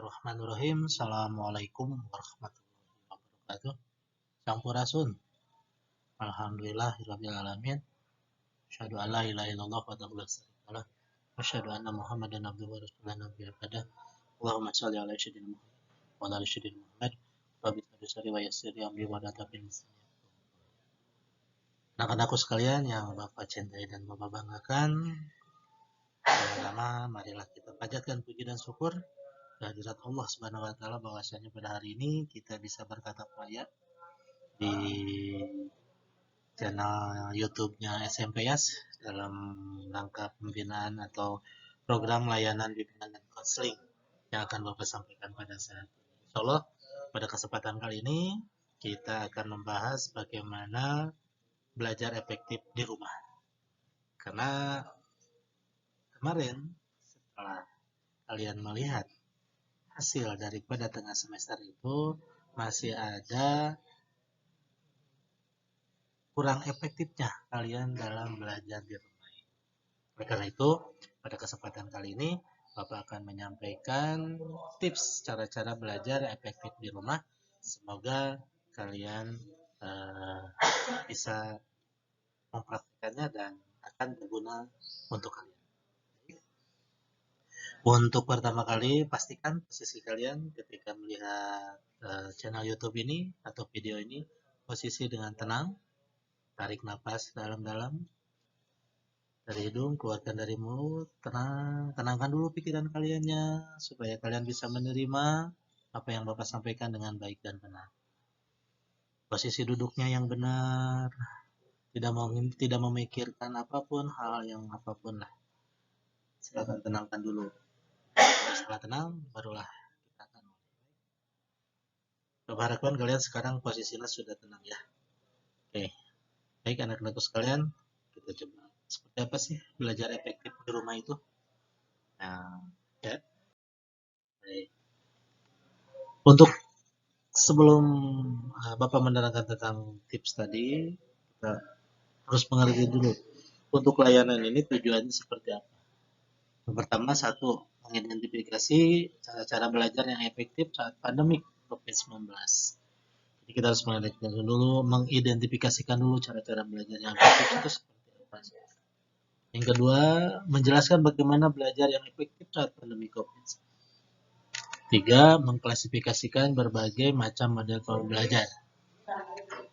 Bismillahirrahmanirrahim. Assalamualaikum warahmatullahi wabarakatuh. Sampurasun. Alhamdulillahirabbil alamin. Asyhadu an la ilaha illallah wahdahu la syarikalah. Wa asyhadu anna Muhammadan abduhu wa rasuluhu nabiyil qada. Allahumma shalli ala sayyidina Muhammad wa ala ali sayyidina Muhammad. Wa bi hadisari wa yassiri amri wa databin. Anak-anakku sekalian yang Bapak cintai dan Bapak banggakan, pertama marilah kita panjatkan puji dan syukur kehadirat Allah Subhanahu wa taala bahwasanya pada hari ini kita bisa berkata kaya di channel YouTube-nya SMPS dalam rangka pembinaan atau program layanan bimbingan dan konseling yang akan Bapak sampaikan pada saat ini. Insyaallah pada kesempatan kali ini kita akan membahas bagaimana belajar efektif di rumah. Karena kemarin setelah kalian melihat hasil daripada tengah semester itu masih ada kurang efektifnya kalian dalam belajar di rumah. Oleh karena itu, pada kesempatan kali ini Bapak akan menyampaikan tips cara-cara belajar efektif di rumah. Semoga kalian bisa mempraktikkannya dan akan berguna untuk kalian. Untuk pertama kali, pastikan posisi kalian ketika melihat channel YouTube ini atau video ini, posisi dengan tenang, tarik napas dalam-dalam dari hidung, keluarkan dari mulut, tenangkan dulu pikiran kaliannya, supaya kalian bisa menerima apa yang Bapak sampaikan dengan baik dan benar. Posisi duduknya yang benar, tidak memikirkan apapun, hal yang apapun lah. Silakan tenangkan dulu. Setelah tenang, barulah kita akan mulai. Coba harapkan kalian sekarang posisinya sudah tenang ya. Oke, baik anak-anakku sekalian, kita coba seperti apa sih belajar efektif di rumah itu. Nah, ya. Baik. Untuk sebelum Bapak menerangkan tentang tips tadi, kita harus mengerti dulu untuk layanan ini tujuannya seperti apa. Yang pertama, satu, mengidentifikasi cara-cara belajar yang efektif saat pandemi COVID-19. Jadi kita harus mengidentifikasikan dulu cara-cara belajar yang efektif itu seperti apa. Yang kedua, menjelaskan bagaimana belajar yang efektif saat pandemi COVID. Tiga, mengklasifikasikan berbagai macam model pembelajar.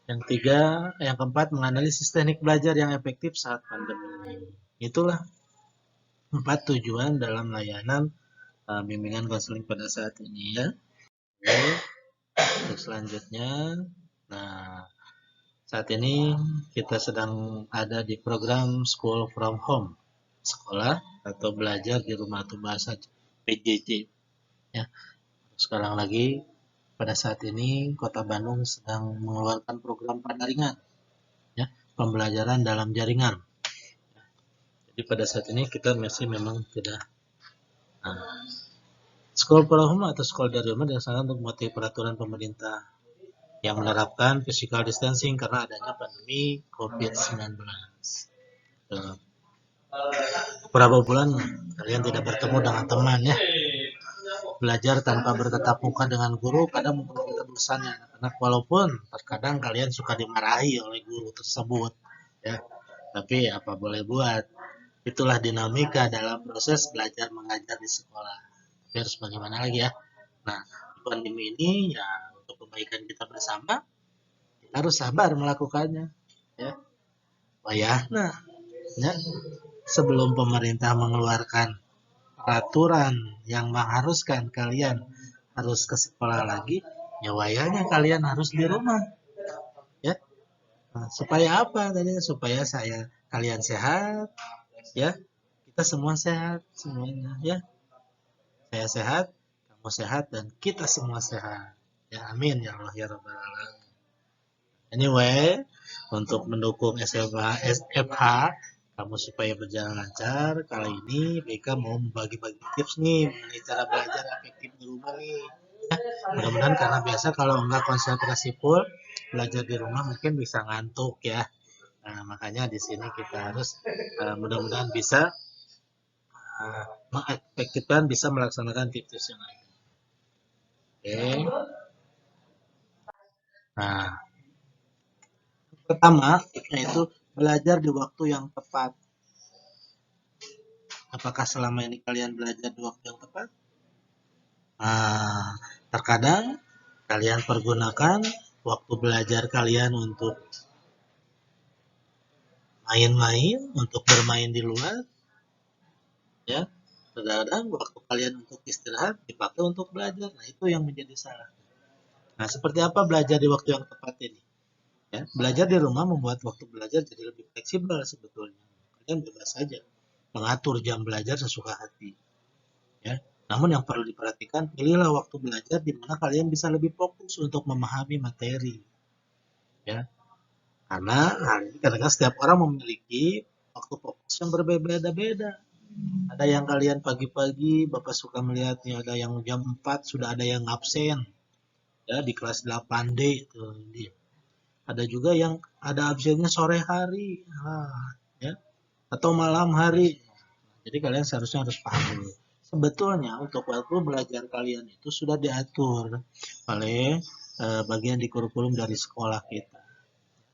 Yang keempat, menganalisis teknik belajar yang efektif saat pandemi. Itulah 4 tujuan dalam layanan bimbingan konseling pada saat ini ya. Oke, untuk selanjutnya, nah saat ini kita sedang ada di program School from Home, sekolah atau belajar di rumah atau bahasa PJJ. Ya, sekarang lagi pada saat ini Kota Bandung sedang mengeluarkan program pendaringan, ya, pembelajaran dalam jaringan. Jadi pada saat ini kita masih memang tidak School from Home atau sekolah dari rumah dilaksanakan untuk mematuhi peraturan pemerintah yang menerapkan physical distancing karena adanya pandemi COVID-19. Beberapa bulan kalian tidak bertemu dengan teman ya. Belajar tanpa bertatap muka dengan guru kadang membuat kita bosan ya anak-anak, walaupun terkadang kalian suka dimarahi oleh guru tersebut ya. Tapi apa boleh buat, itulah dinamika dalam proses belajar mengajar di sekolah. Tapi harus bagaimana lagi ya. Nah, pandemi ini ya untuk kebaikan kita bersama, kita harus sabar melakukannya ya. Nah, ya, sebelum pemerintah mengeluarkan peraturan yang mengharuskan kalian harus ke sekolah lagi, ya wayahnya kalian harus di rumah ya. Nah, supaya apa tadi? Supaya kalian sehat ya, kita semua sehat semuanya ya. Saya sehat, kamu sehat, dan kita semua sehat ya. Amin ya Allah ya Rabbal alamin. Anyway, untuk mendukung SFH kamu supaya berjalan lancar, kali ini BK mau membagi-bagi tips nih mengenai cara belajar efektif di rumah nih. Ya, mudah-mudahan karena biasa kalau enggak konsentrasi full belajar di rumah mungkin bisa ngantuk ya. Nah, makanya di sini kita harus mudah-mudahan bisa mengefektifkan, bisa melaksanakan tips yang ada. Oke. Nah, pertama yaitu belajar di waktu yang tepat. Apakah selama ini kalian belajar di waktu yang tepat? Nah, terkadang kalian pergunakan waktu belajar kalian untuk main-main, untuk bermain di luar, ya. Terkadang waktu kalian untuk istirahat dipakai untuk belajar. Nah, itu yang menjadi salah. Nah, seperti apa belajar di waktu yang tepat ini? Ya, belajar di rumah membuat waktu belajar jadi lebih fleksibel sebetulnya. Kalian bebas saja mengatur jam belajar sesuka hati. Ya. Namun yang perlu diperhatikan, pilihlah waktu belajar di mana kalian bisa lebih fokus untuk memahami materi. Ya, karena kadang-kadang setiap orang memiliki waktu fokus yang berbeda-beda. Ada yang kalian pagi-pagi, Bapak suka melihatnya, ada yang jam 4 sudah ada yang absen. Ya, di kelas 8D tuh. Ada juga yang ada absennya sore hari. Ya, atau malam hari. Jadi kalian seharusnya harus paham dulu. Sebetulnya untuk waktu belajar kalian itu sudah diatur oleh bagian di kurikulum dari sekolah kita.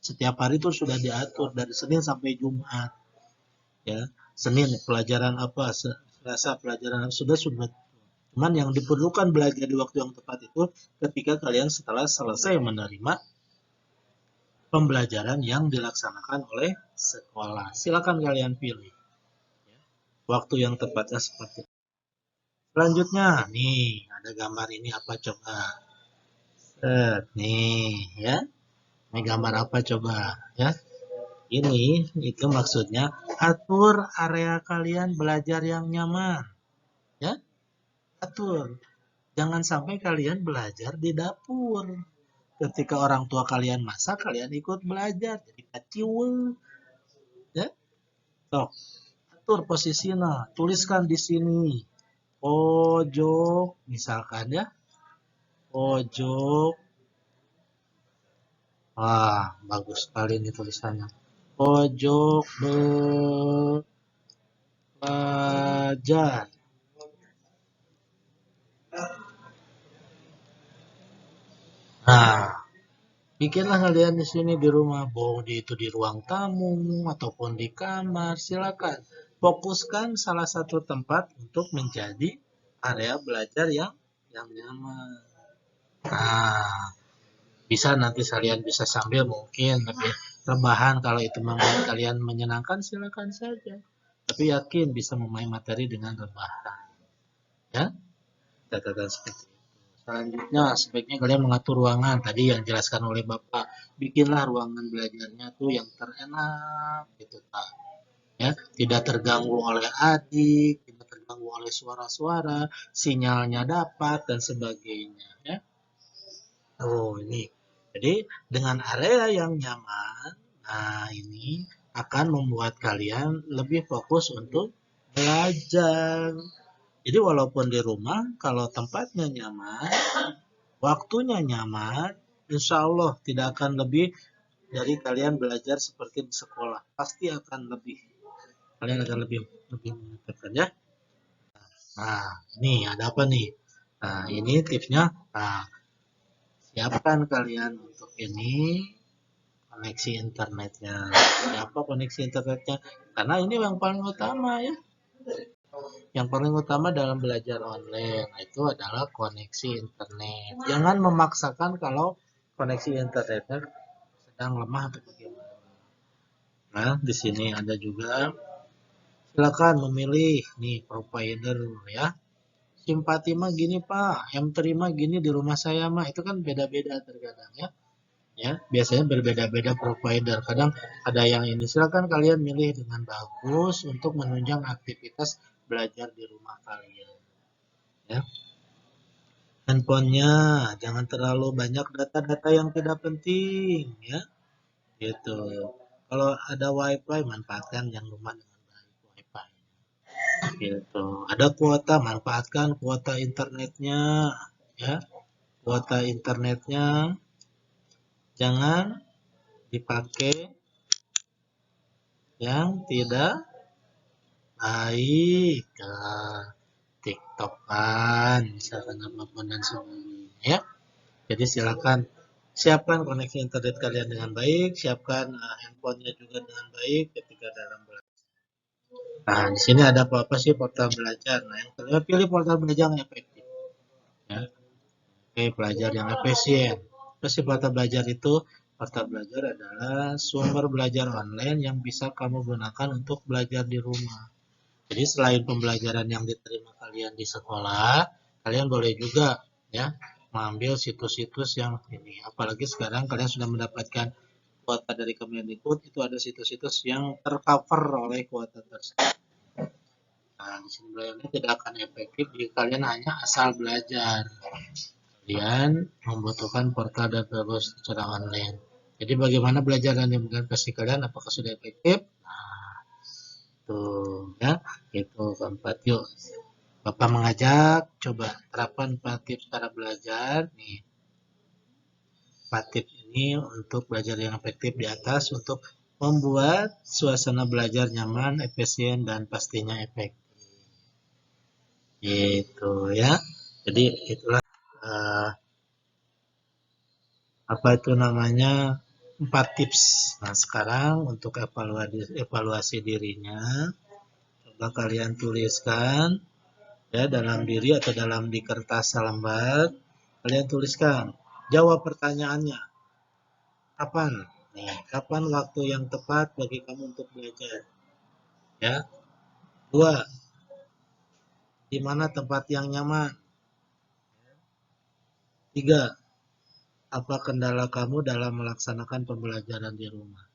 Setiap hari itu sudah diatur dari Senin sampai Jumat. Ya, Senin pelajaran apa, Selasa pelajaran apa, sudah. Cuman yang diperlukan belajar di waktu yang tepat itu ketika kalian setelah selesai menerima pembelajaran yang dilaksanakan oleh sekolah. Silakan kalian pilih waktu yang tepatnya seperti itu. Selanjutnya, nih ada gambar ini apa coba? Nih ya, ini gambar apa coba? Ya, ini itu maksudnya atur area kalian belajar yang nyaman. Ya, atur. Jangan sampai kalian belajar di dapur. Ketika orang tua kalian masak, kalian ikut belajar. Jadi kaciwel. Ya, sok. Atur posisinya. Tuliskan di sini. Pojok, misalkan ya. Pojok. Wah, bagus sekali ini tulisannya. Pojok belajar. Nah, bikinlah kalian di sini di rumah, itu di ruang tamu ataupun di kamar, silakan. Fokuskan salah satu tempat untuk menjadi area belajar yang nyaman. Nah, bisa nanti kalian bisa sambil mungkin lebih rebahan kalau itu membuat kalian menyenangkan, silakan saja. Tapi yakin bisa memahami materi dengan rebahan. Ya, catatan seperti itu. Selanjutnya, sebaiknya kalian mengatur ruangan. Tadi yang dijelaskan oleh Bapak, bikinlah ruangan belajarnya tuh yang terenak, gitu Pak. Ya, tidak terganggu oleh adik, tidak terganggu oleh suara-suara, sinyalnya dapat dan sebagainya. Ya. Oh, ini. Jadi dengan area yang nyaman, nah ini akan membuat kalian lebih fokus untuk belajar. Jadi walaupun di rumah, kalau tempatnya nyaman, waktunya nyaman, insya Allah tidak akan lebih dari kalian belajar seperti di sekolah. Pasti akan lebih. Kalian akan lebih mengerjakan ya. Nah, ini ada apa nih? Nah, ini tipsnya. Nah, siapkan kalian untuk ini koneksi internetnya. Siapa koneksi internetnya? Karena ini yang paling utama ya. Yang paling utama dalam belajar online itu adalah koneksi internet. Jangan memaksakan kalau koneksi internetnya sedang lemah atau bagaimana. Nah, di sini ada juga. Silakan memilih nih provider ya. Simpati mah gini Pak, M3 mah gini di rumah saya mah, itu kan beda-beda terkadang ya. Ya, biasanya berbeda-beda provider. Kadang ada yang ini. Silakan kalian milih dengan bagus untuk menunjang aktivitas belajar di rumah kalian. Ya. Handphonenya jangan terlalu banyak data-data yang tidak penting ya. Gitu. Kalau ada WiFi manfaatkan yang rumah dengan baik WiFi. Gitu. Ada kuota, manfaatkan kuota internetnya ya. Kuota internetnya jangan dipakai yang tidak baik. TikTok kan, misalkan apapun dan sebagainya. ya. Jadi silakan siapkan koneksi internet kalian dengan baik, siapkan handphonenya juga dengan baik ketika dalam belajar. Nah, di sini ada apa sih portal belajar. Nah, yang kedua pilih portal belajar yang efektif. Ya. Oke, belajar yang efisien. Terus portal belajar itu, portal belajar adalah sumber belajar online yang bisa kamu gunakan untuk belajar di rumah. Jadi selain pembelajaran yang diterima kalian di sekolah, kalian boleh juga ya mengambil situs-situs yang ini. Apalagi sekarang kalian sudah mendapatkan kuota dari Kemendikbud, itu ada situs-situs yang tercover oleh kuota tersebut. Nah, di sini belajarnya tidak akan efektif jika kalian hanya asal belajar. Kalian membutuhkan portal dan terus secara online. Jadi bagaimana belajar dan implementasi kalian, apakah sudah efektif? Nah, tuh ya, itu keempat. Yuk, Bapak mengajak, coba terapkan 4 tips cara belajar. Nih, 4 tips ini untuk belajar yang efektif di atas untuk membuat suasana belajar nyaman, efisien, dan pastinya efektif. Gitu ya. Jadi itulah apa itu namanya 4 tips. Nah, sekarang untuk evaluasi dirinya, coba kalian tuliskan ya dalam diri atau di kertas lembar, kalian tuliskan jawab pertanyaannya. Kapan? Nih, kapan waktu yang tepat bagi kamu untuk belajar? Ya. 2. Di mana tempat yang nyaman? 3. Apa kendala kamu dalam melaksanakan pembelajaran di rumah?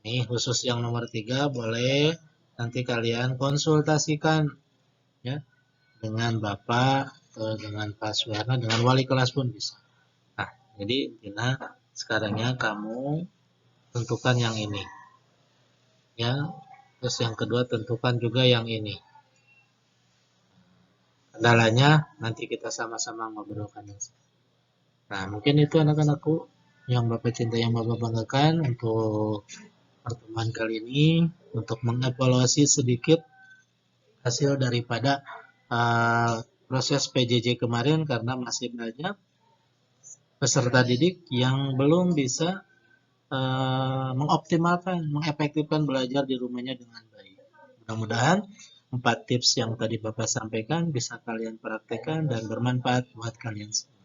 Nih, khusus yang nomor 3 boleh nanti kalian konsultasikan ya dengan Bapak, dengan Pak Suwarna, dengan wali kelas pun bisa. Nah, jadi Tina, sekarangnya kamu tentukan yang ini. Ya, terus yang kedua tentukan juga yang ini. Kendalanya nanti kita sama-sama ngobrolkan. Nah, mungkin itu anak-anakku yang Bapak cinta, yang Bapak banggakan untuk pertemuan kali ini, untuk mengevaluasi sedikit hasil daripada proses PJJ kemarin, karena masih banyak peserta didik yang belum bisa mengoptimalkan, mengefektifkan belajar di rumahnya dengan baik. Mudah-mudahan 4 tips yang tadi Bapak sampaikan bisa kalian praktekkan dan bermanfaat buat kalian semua.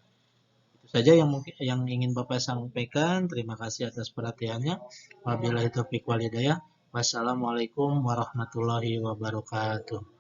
Itu saja yang ingin Bapak sampaikan. Terima kasih atas perhatiannya. Wabillahi taufiq wal hidayah. Wassalamualaikum warahmatullahi wabarakatuh.